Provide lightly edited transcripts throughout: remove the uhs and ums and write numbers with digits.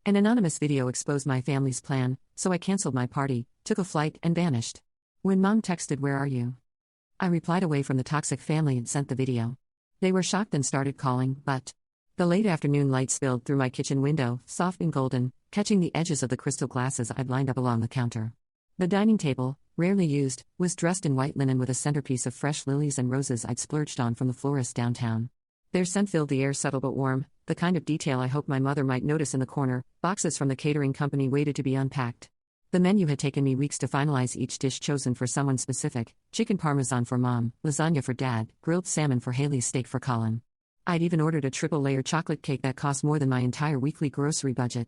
An anonymous video exposed my family's plan, so I canceled my party, took a flight, and vanished. When mom texted, "Where are you?" I replied away from the toxic family and sent the video. They were shocked and started calling, but the late afternoon light spilled through my kitchen window, soft and golden, catching the edges of the crystal glasses I'd lined up along the counter. The dining table, rarely used, was dressed in white linen with a centerpiece of fresh lilies and roses I'd splurged on from the florist downtown. Their scent filled the air, subtle but warm, the kind of detail I hoped my mother might notice in the corner. Boxes from the catering company waited to be unpacked. The menu had taken me weeks to finalize each dish chosen for someone specific: chicken parmesan for mom, lasagna for dad, grilled salmon for Haley, steak for Colin. I'd even ordered a triple-layer chocolate cake that cost more than my entire weekly grocery budget.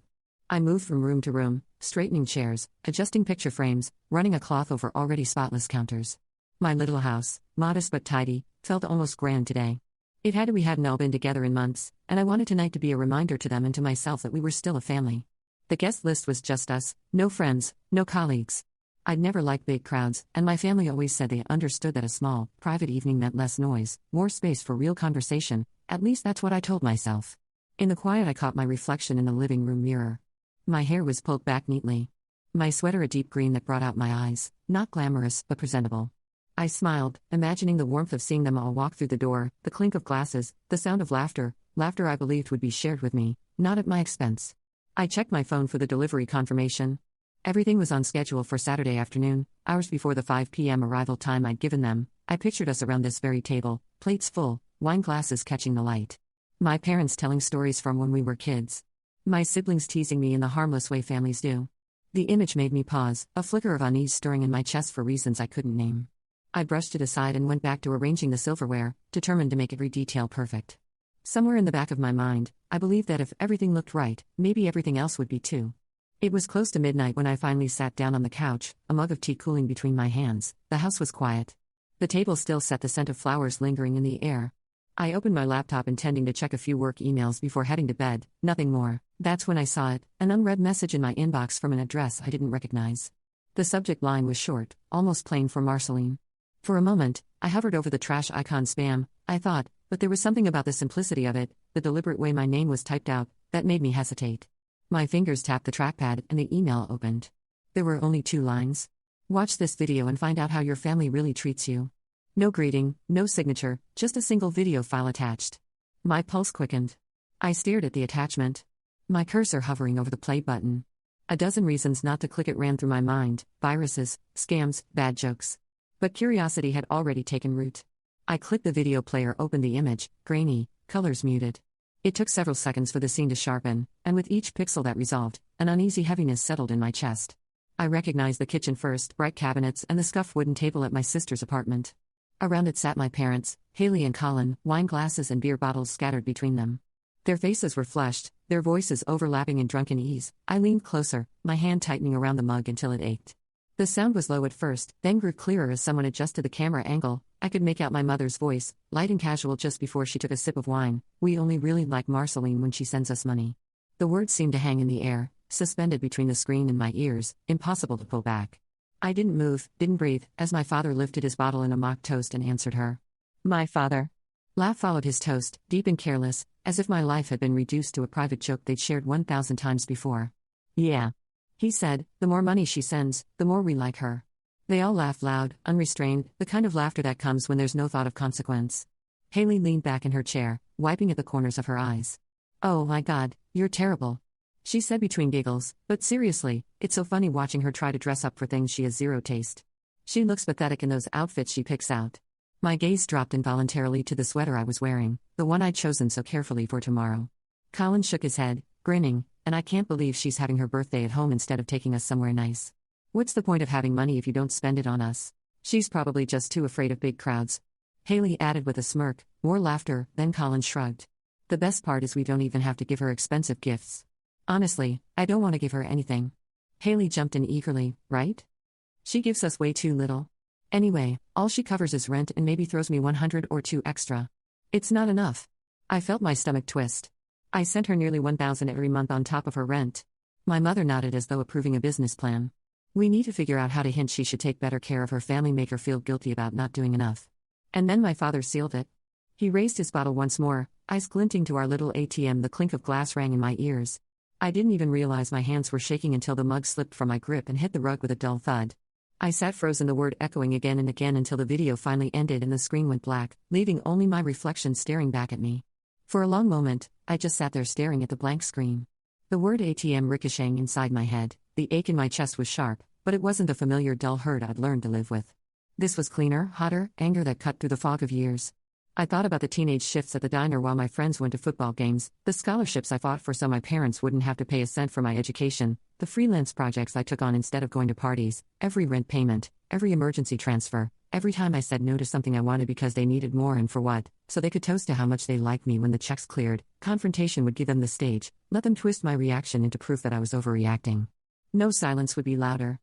I moved from room to room, straightening chairs, adjusting picture frames, running a cloth over already spotless counters. My little house, modest but tidy, felt almost grand today. It had to. We hadn't all been together in months, and I wanted tonight to be a reminder to them and to myself that we were still a family. The guest list was just us, no friends, no colleagues. I'd never liked big crowds, and my family always said they understood that a small, private evening meant less noise, more space for real conversation. At least that's what I told myself. In the quiet, I caught my reflection in the living room mirror. My hair was pulled back neatly. My sweater a deep green that brought out my eyes, not glamorous, but presentable. I smiled, imagining the warmth of seeing them all walk through the door, the clink of glasses, the sound of laughter I believed would be shared with me, not at my expense. I checked my phone for the delivery confirmation. Everything was on schedule for Saturday afternoon, hours before the 5 p.m. arrival time I'd given them. I pictured us around this very table, plates full, wine glasses catching the light. My parents telling stories from when we were kids. My siblings teasing me in the harmless way families do. The image made me pause, a flicker of unease stirring in my chest for reasons I couldn't name. I brushed it aside and went back to arranging the silverware, determined to make every detail perfect. Somewhere in the back of my mind, I believed that if everything looked right, maybe everything else would be too. It was close to midnight when I finally sat down on the couch, a mug of tea cooling between my hands. The house was quiet. The table still set, the scent of flowers lingering in the air. I opened my laptop intending to check a few work emails before heading to bed, nothing more. That's when I saw it, an unread message in my inbox from an address I didn't recognize. The subject line was short, almost plain, for Marceline. For a moment, I hovered over the trash icon. Spam, I thought, but there was something about the simplicity of it, the deliberate way my name was typed out, that made me hesitate. My fingers tapped the trackpad and the email opened. There were only 2 lines. Watch this video and find out how your family really treats you. No greeting, no signature, just a single video file attached. My pulse quickened. I stared at the attachment, my cursor hovering over the play button. A dozen reasons not to click it ran through my mind: viruses, scams, bad jokes. But curiosity had already taken root. I clicked the video player, opened the image, grainy, colors muted. It took several seconds for the scene to sharpen, and with each pixel that resolved, an uneasy heaviness settled in my chest. I recognized the kitchen first, bright cabinets and the scuffed wooden table at my sister's apartment. Around it sat my parents, Haley and Colin, wine glasses and beer bottles scattered between them. Their faces were flushed, their voices overlapping in drunken ease. I leaned closer, my hand tightening around the mug until it ached. The sound was low at first, then grew clearer as someone adjusted the camera angle. I could make out my mother's voice, light and casual, just before she took a sip of wine. "We only really like Marceline when she sends us money." The words seemed to hang in the air, suspended between the screen and my ears, impossible to pull back. I didn't move, didn't breathe, as my father lifted his bottle in a mock toast and answered her. My father. Laugh followed his toast, deep and careless, as if my life had been reduced to a private joke they'd shared 1,000 times before. "Yeah," he said, "the more money she sends, the more we like her." They all laughed loud, unrestrained, the kind of laughter that comes when there's no thought of consequence. Haley leaned back in her chair, wiping at the corners of her eyes. "Oh my God, you're terrible," she said between giggles, "but seriously, it's so funny watching her try to dress up for things she has zero taste. She looks pathetic in those outfits she picks out." My gaze dropped involuntarily to the sweater I was wearing, the one I'd chosen so carefully for tomorrow. Colin shook his head, grinning, "And I can't believe she's having her birthday at home instead of taking us somewhere nice. What's the point of having money if you don't spend it on us? She's probably just too afraid of big crowds." Haley added with a smirk. More laughter, then Colin shrugged. "The best part is we don't even have to give her expensive gifts. Honestly, I don't want to give her anything." Haley jumped in eagerly. "Right? She gives us way too little. Anyway, all she covers is rent and maybe throws me 100 or 2 extra. It's not enough." I felt my stomach twist. I sent her nearly 1,000 every month on top of her rent. My mother nodded as though approving a business plan. "We need to figure out how to hint she should take better care of her family, make her feel guilty about not doing enough." And then my father sealed it. He raised his bottle once more, eyes glinting to our little ATM. The clink of glass rang in my ears. I didn't even realize my hands were shaking until the mug slipped from my grip and hit the rug with a dull thud. I sat frozen, the word echoing again and again until the video finally ended and the screen went black, leaving only my reflection staring back at me. For a long moment, I just sat there staring at the blank screen. The word ATM ricocheting inside my head, the ache in my chest was sharp, but it wasn't the familiar dull hurt I'd learned to live with. This was cleaner, hotter, anger that cut through the fog of years. I thought about the teenage shifts at the diner while my friends went to football games, the scholarships I fought for so my parents wouldn't have to pay a cent for my education, the freelance projects I took on instead of going to parties, every rent payment, every emergency transfer, every time I said no to something I wanted because they needed more and for what, so they could toast to how much they liked me when the checks cleared. Confrontation would give them the stage, let them twist my reaction into proof that I was overreacting. No, silence would be louder.